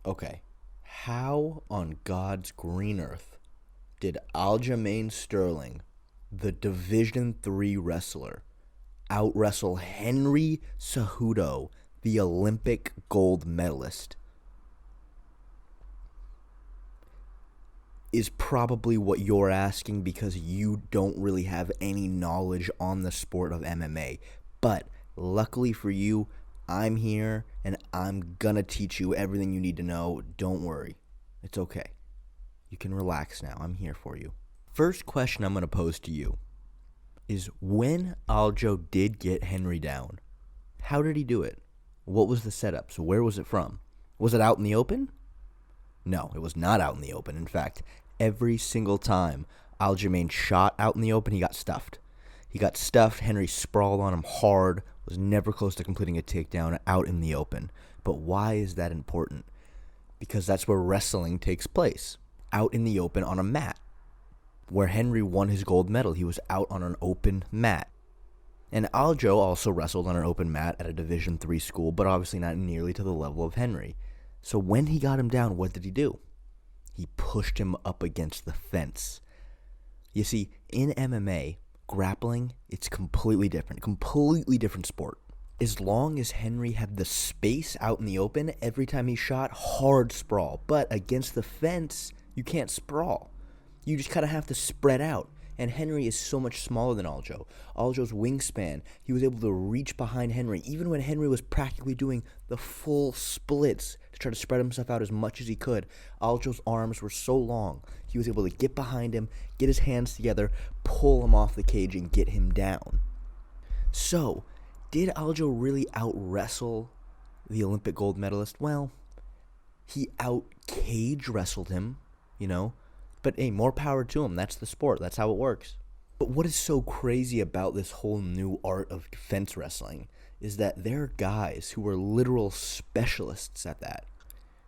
Okay, how on God's green earth did Aljamain Sterling, the Division 3 wrestler, out-wrestle Henry Cejudo, the Olympic gold medalist? Is probably what you're asking because you don't really have any knowledge on the sport of MMA. But luckily for you, I'm here and I'm gonna teach you everything you need to know. Don't worry. It's okay. You can relax now. I'm here for you. First question I'm gonna pose to you is, when Aljo did get Henry down, how did he do it? What was the setup? So where was it from? Was it out in the open? No, it was not out in the open. In fact, every single time Aljamain shot out in the open, he got stuffed. He got stuffed. Henry sprawled on him hard, was never close to completing a takedown out in the open. But why is that important? Because that's where wrestling takes place, out in the open on a mat. Where Henry won his gold medal, he was out on an open mat. And Aljo also wrestled on an open mat at a Division 3 school, but obviously not nearly to the level of Henry. So when he got him down, what did he do? He pushed him up against the fence. You see, in MMA, grappling, it's completely different sport. As long as Henry had the space out in the open, every time he shot, hard sprawl. But against the fence, you can't sprawl. You just kind of have to spread out. And Henry is so much smaller than Aljo. Aljo's wingspan, he was able to reach behind Henry, even when Henry was practically doing the full splits to try to spread himself out as much as he could. Aljo's arms were so long, he was able to get behind him, get his hands together, pull him off the cage, and get him down. So, did Aljo really out-wrestle the Olympic gold medalist? Well, he out-cage wrestled him, But hey, more power to him. That's the sport. That's how it works. But what is so crazy about this whole new art of fence wrestling is that there are guys who are literal specialists at that.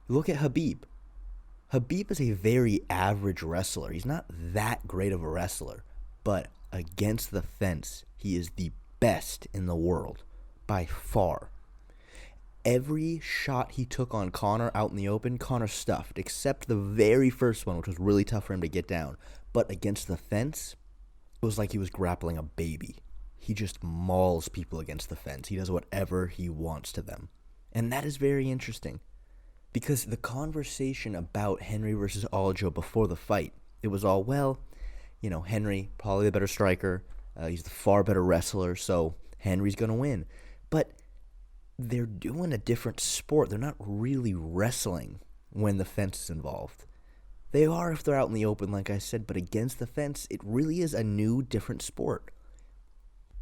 Look at Khabib. Khabib is a very average wrestler. He's not that great of a wrestler. But against the fence, he is the best in the world by far. Every shot he took on Conor out in the open, Conor stuffed, except the very first one, which was really tough for him to get down. But against the fence, it was like he was grappling a baby. He just mauls people against the fence. He does whatever he wants to them. And that is very interesting, because the conversation about Henry versus Aljo before the fight, it was all, Henry, probably the better striker. He's the far better wrestler, so Henry's going to win. But they're doing a different sport. They're not really wrestling when the fence is involved. They are if they're out in the open, like I said, but against the fence, it really is a new, different sport.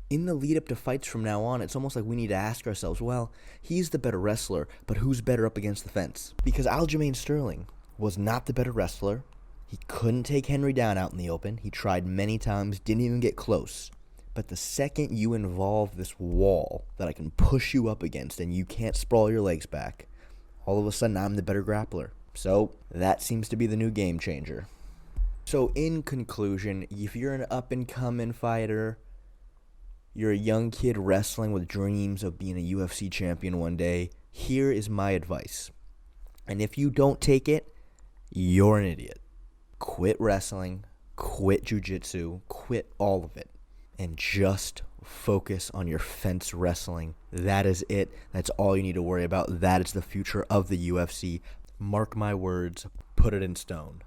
In the lead up to fights from now on, it's almost like we need to ask ourselves, he's the better wrestler, but who's better up against the fence? Because Aljamain Sterling was not the better wrestler. He couldn't take Henry down out in the open. He tried many times, didn't even get close. But the second you involve this wall that I can push you up against and you can't sprawl your legs back, all of a sudden I'm the better grappler. So that seems to be the new game changer. So in conclusion, if you're an up-and-coming fighter, you're a young kid wrestling with dreams of being a UFC champion one day, here is my advice. And if you don't take it, you're an idiot. Quit wrestling, quit jiu-jitsu, quit all of it. And just focus on your fence wrestling. That is it. That's all you need to worry about. That is the future of the UFC. Mark my words. Put it in stone.